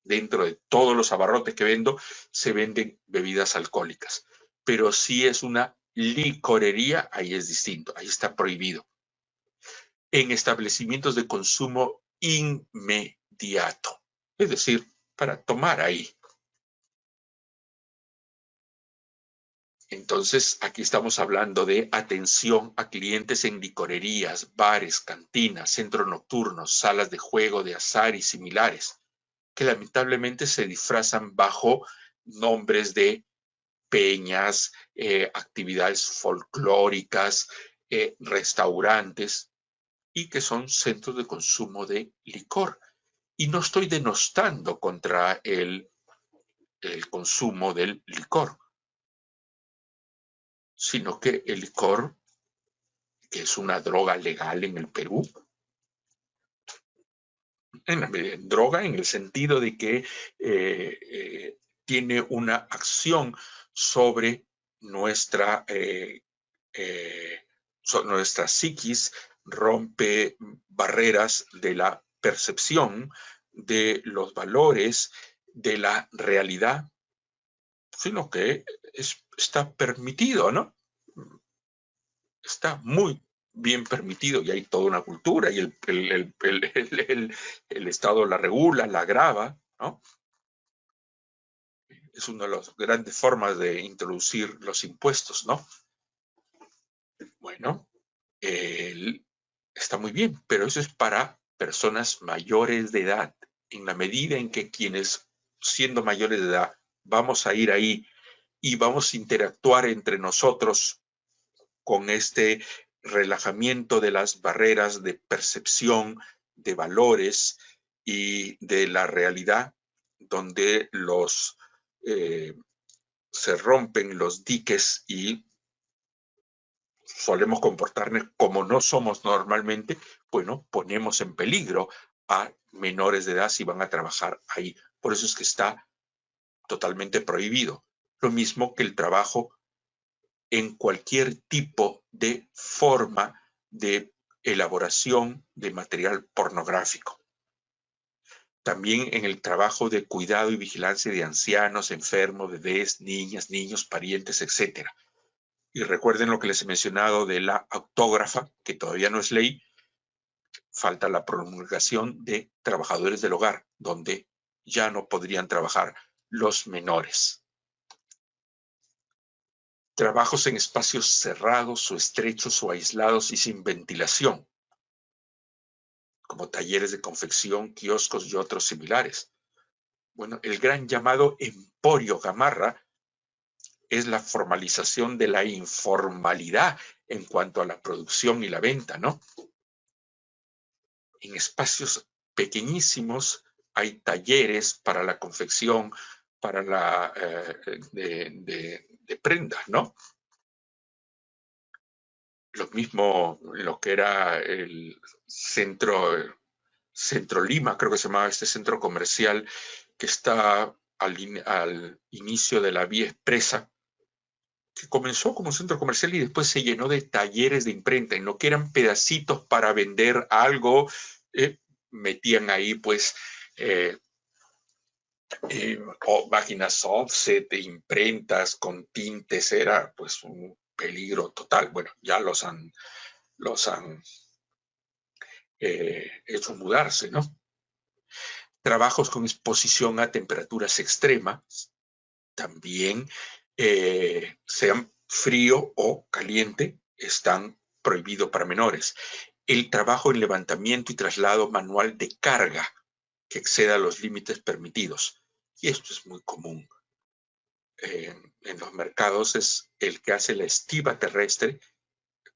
Dentro de todos los abarrotes que vendo, se venden bebidas alcohólicas. Pero si es una licorería, ahí es distinto, ahí está prohibido. En establecimientos de consumo inmediato, es decir, para tomar ahí. Entonces, aquí estamos hablando de atención a clientes en licorerías, bares, cantinas, centros nocturnos, salas de juego, de azar y similares, que lamentablemente se disfrazan bajo nombres de peñas, actividades folclóricas, restaurantes, y que son centros de consumo de licor. Y no estoy denostando contra el consumo del licor, sino que el licor, que es una droga legal en el Perú, droga en el sentido de que tiene una acción sobre nuestra psiquis, rompe barreras de la percepción, de los valores, de la realidad, sino que está permitido, ¿no? Está muy bien permitido y hay toda una cultura y el Estado la regula, la grava, ¿no? Es una de las grandes formas de introducir los impuestos, ¿no? Bueno, está muy bien, pero eso es para personas mayores de edad. En la medida en que quienes, siendo mayores de edad, vamos a ir ahí y vamos a interactuar entre nosotros con este relajamiento de las barreras de percepción, de valores y de la realidad, donde se rompen los diques y solemos comportarnos como no somos normalmente, bueno, ponemos en peligro a menores de edad si van a trabajar ahí. Por eso es que está totalmente prohibido. Lo mismo que el trabajo en cualquier tipo de forma de elaboración de material pornográfico. También en el trabajo de cuidado y vigilancia de ancianos, enfermos, bebés, niñas, niños, parientes, etc. Y recuerden lo que les he mencionado de la autógrafa, que todavía no es ley, falta la promulgación de trabajadores del hogar, donde ya no podrían trabajar los menores. Trabajos en espacios cerrados o estrechos o aislados y sin ventilación, como talleres de confección, kioscos y otros similares. Bueno, el gran llamado emporio Gamarra es la formalización de la informalidad en cuanto a la producción y la venta, ¿no? En espacios pequeñísimos hay talleres para la confección, para la de prendas, ¿no? Lo mismo lo que era el Centro Lima, creo que se llamaba este centro comercial que está al inicio de la vía expresa, que comenzó como centro comercial y después se llenó de talleres de imprenta, en lo que eran pedacitos para vender algo, metían ahí pues máquinas offset, imprentas con tintes, era pues un peligro total. Bueno, ya los han hecho mudarse, ¿no? Trabajos con exposición a temperaturas extremas, también sean frío o caliente, están prohibidos para menores. El trabajo en levantamiento y traslado manual de carga que exceda los límites permitidos. Y esto es muy común. En los mercados es el que hace la estiba terrestre,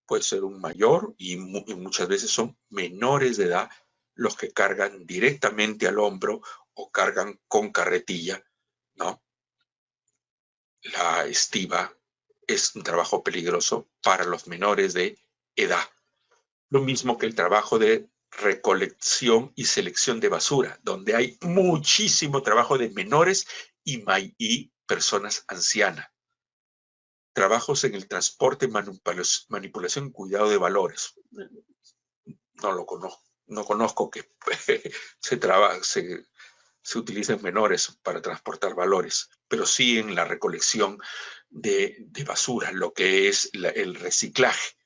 puede ser un mayor y muchas veces son menores de edad los que cargan directamente al hombro o cargan con carretilla, ¿no? La estiba es un trabajo peligroso para los menores de edad. Lo mismo que el trabajo de recolección y selección de basura, donde hay muchísimo trabajo de menores y personas ancianas. Trabajos en el transporte, manipulación y cuidado de valores. No lo conozco. No conozco que se utilicen menores para transportar valores, pero sí en la recolección de basura, lo que es el reciclaje,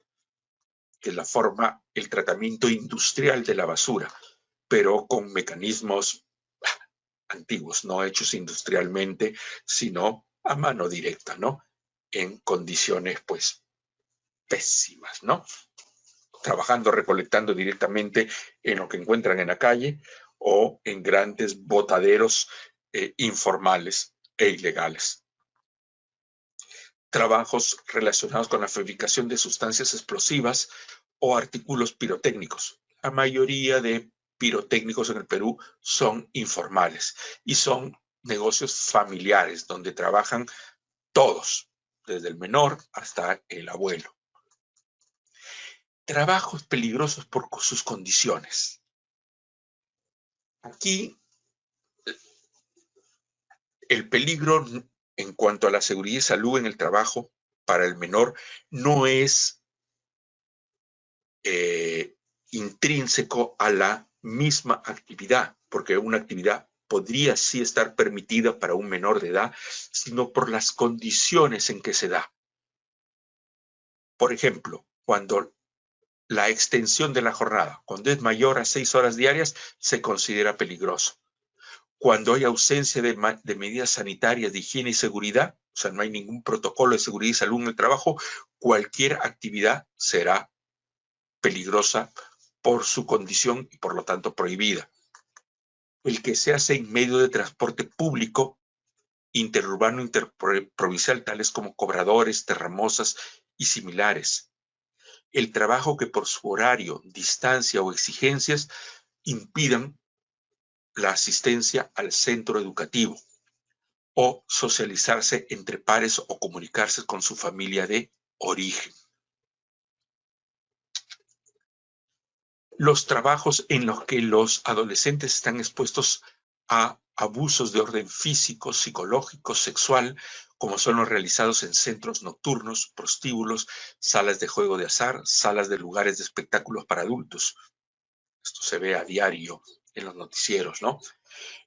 que es la forma, el tratamiento industrial de la basura, pero con mecanismos antiguos, no hechos industrialmente, sino a mano directa, ¿no? En condiciones, pues, pésimas, ¿no? Trabajando, recolectando directamente en lo que encuentran en la calle o en grandes botaderos informales e ilegales. Trabajos relacionados con la fabricación de sustancias explosivas o artículos pirotécnicos. La mayoría de pirotécnicos en el Perú son informales y son negocios familiares donde trabajan todos, desde el menor hasta el abuelo. Trabajos peligrosos por sus condiciones. Aquí el peligro en cuanto a la seguridad y salud en el trabajo para el menor no es intrínseco a la misma actividad, porque una actividad podría sí estar permitida para un menor de edad, sino por las condiciones en que se da. Por ejemplo, cuando la extensión de la jornada, cuando es mayor a 6 horas diarias, se considera peligroso. Cuando hay ausencia de medidas sanitarias de higiene y seguridad, o sea, no hay ningún protocolo de seguridad y salud en el trabajo, cualquier actividad será peligrosa por su condición y por lo tanto prohibida. El que se hace en medio de transporte público, interurbano, interprovincial, tales como cobradores, terramosas y similares. El trabajo que por su horario, distancia o exigencias impidan la asistencia al centro educativo o socializarse entre pares o comunicarse con su familia de origen. Los trabajos en los que los adolescentes están expuestos a abusos de orden físico, psicológico, sexual, como son los realizados en centros nocturnos, prostíbulos, salas de juego de azar, salas de lugares de espectáculos para adultos. Esto se ve a diario en los noticieros, ¿no?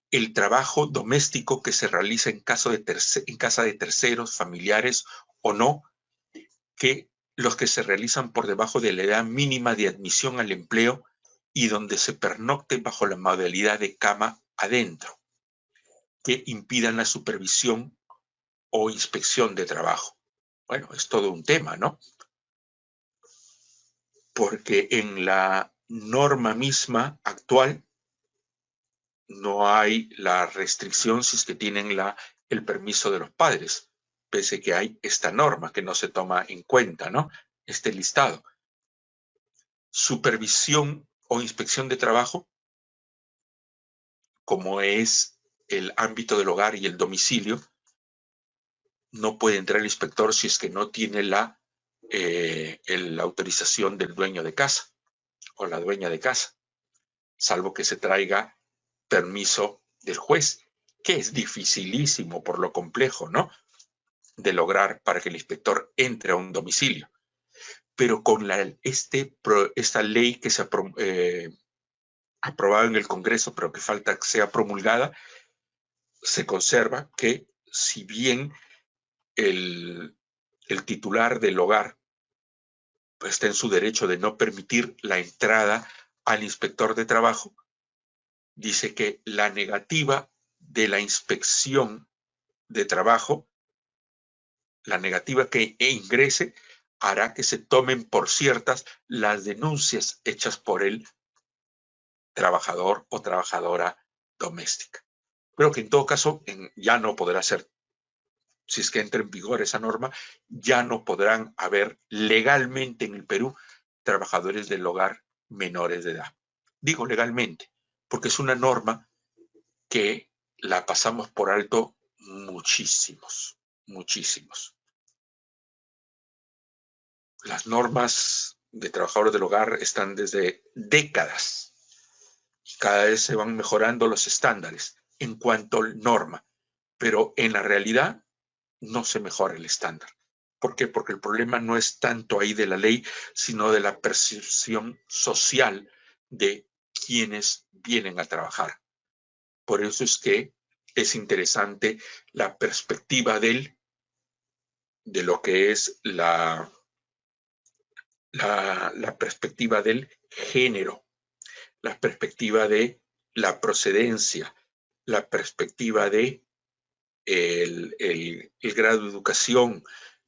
El trabajo doméstico que se realiza en casa de terceros, familiares o no, que los que se realizan por debajo de la edad mínima de admisión al empleo y donde se pernocte bajo la modalidad de cama adentro, que impidan la supervisión o inspección de trabajo. Bueno, es todo un tema, ¿no? Porque en la norma misma actual no hay la restricción si es que tienen el permiso de los padres, pese que hay esta norma que no se toma en cuenta, ¿no? Este listado. Supervisión o inspección de trabajo, como es el ámbito del hogar y el domicilio, no puede entrar el inspector si es que no tiene la autorización del dueño de casa o la dueña de casa, salvo que se traiga permiso del juez, que es dificilísimo por lo complejo, ¿no?, de lograr para que el inspector entre a un domicilio. Pero con esta ley que se aprobada en el Congreso, pero que falta que sea promulgada, se conserva que si bien el titular del hogar pues, está en su derecho de no permitir la entrada al inspector de trabajo, dice que la negativa de la inspección de trabajo, la negativa que ingrese, hará que se tomen por ciertas las denuncias hechas por el trabajador o trabajadora doméstica. Pero que en todo caso ya no podrá ser, si es que entra en vigor esa norma, ya no podrán haber legalmente en el Perú trabajadores del hogar menores de edad. Digo legalmente, porque es una norma que la pasamos por alto muchísimos. Las normas de trabajadores del hogar están desde décadas y cada vez se van mejorando los estándares en cuanto a norma, pero en la realidad no se mejora el estándar. ¿Por qué? Porque el problema no es tanto ahí de la ley, sino de la percepción social de quienes vienen a trabajar. Por eso es que es interesante la perspectiva de lo que es la perspectiva del género, la perspectiva de la procedencia, la perspectiva de el grado de educación,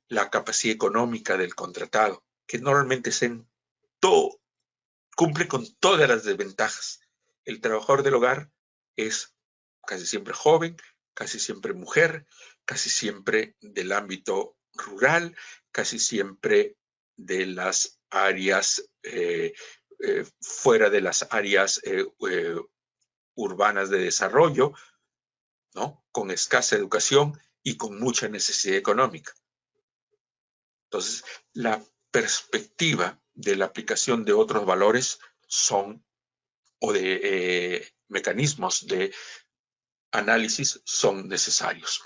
la capacidad económica del contratado, que normalmente cumple con todas las desventajas. El trabajador del hogar es casi siempre joven, casi siempre mujer, casi siempre del ámbito rural, casi siempre de las áreas fuera de las áreas urbanas de desarrollo, ¿no? Con escasa educación y con mucha necesidad económica. Entonces, la perspectiva de la aplicación de otros valores o de mecanismos de análisis son necesarios.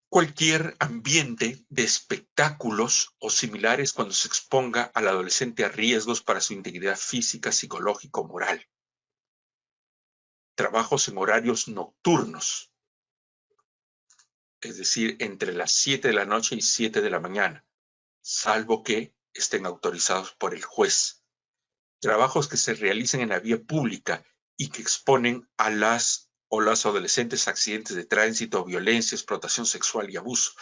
Cualquier ambiente de espectáculos o similares cuando se exponga al adolescente a riesgos para su integridad física, psicológica o moral. Trabajos en horarios nocturnos, es decir, entre las 7 de la noche y 7 de la mañana, salvo que estén autorizados por el juez. Trabajos que se realicen en la vía pública y que exponen a las adolescentes a accidentes de tránsito, violencia, explotación sexual y abuso.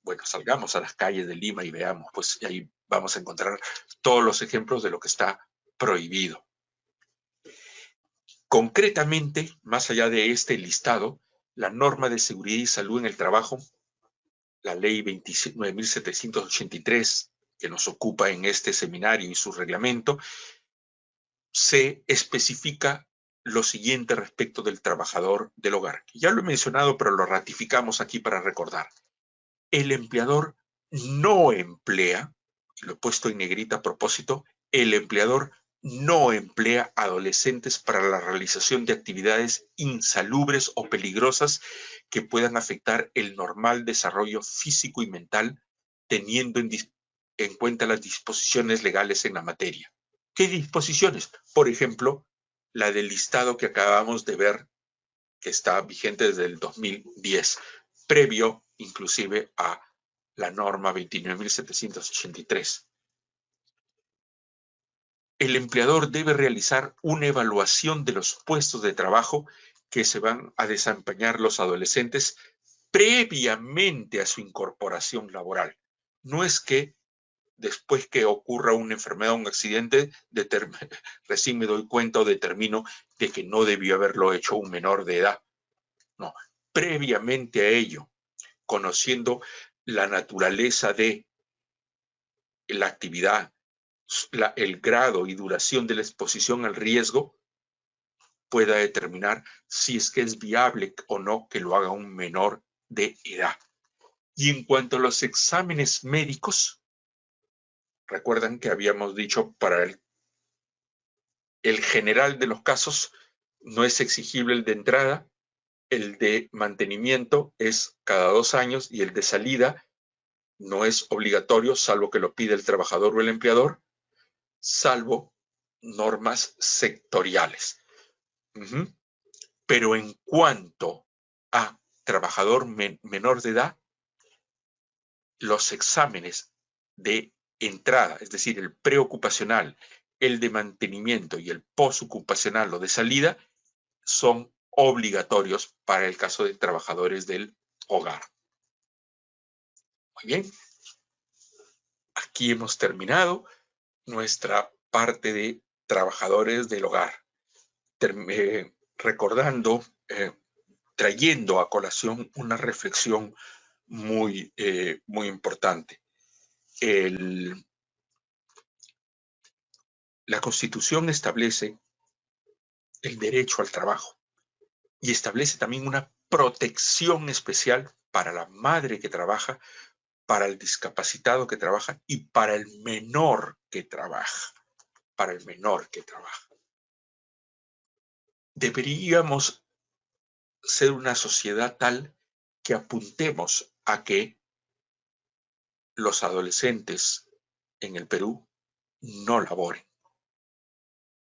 Bueno, salgamos a las calles de Lima y veamos, pues ahí vamos a encontrar todos los ejemplos de lo que está prohibido. Concretamente, más allá de este listado, la norma de seguridad y salud en el trabajo, la ley 29.783, que nos ocupa en este seminario y su reglamento, se especifica lo siguiente respecto del trabajador del hogar. Ya lo he mencionado, pero lo ratificamos aquí para recordar. El empleador no emplea, y lo he puesto en negrita a propósito, el empleador no emplea adolescentes para la realización de actividades insalubres o peligrosas que puedan afectar el normal desarrollo físico y mental, teniendo en cuenta las disposiciones legales en la materia. ¿Qué disposiciones? Por ejemplo, la del listado que acabamos de ver, que está vigente desde el 2010, previo inclusive a la norma 29.783. El empleador debe realizar una evaluación de los puestos de trabajo que se van a desempeñar los adolescentes previamente a su incorporación laboral. No es que después que ocurra una enfermedad o un accidente, recién me doy cuenta o determino de que no debió haberlo hecho un menor de edad. No, previamente a ello, conociendo la naturaleza de la actividad, el grado y duración de la exposición al riesgo, pueda determinar si es que es viable o no que lo haga un menor de edad. Y en cuanto a los exámenes médicos, recuerdan que habíamos dicho para el general de los casos no es exigible el de entrada, el de mantenimiento es cada 2 años y el de salida no es obligatorio, salvo que lo pida el trabajador o el empleador, salvo normas sectoriales. Pero en cuanto a trabajador menor de edad, los exámenes de entrada, es decir, el preocupacional, el de mantenimiento y el postocupacional o de salida, son obligatorios para el caso de trabajadores del hogar. Muy bien. Aquí hemos terminado nuestra parte de trabajadores del hogar. Recordando, trayendo a colación una reflexión muy importante. La Constitución establece el derecho al trabajo y establece también una protección especial para la madre que trabaja, para el discapacitado que trabaja y para el menor que trabaja. Para el menor que trabaja. Deberíamos ser una sociedad tal que apuntemos a que los adolescentes en el Perú no laboren.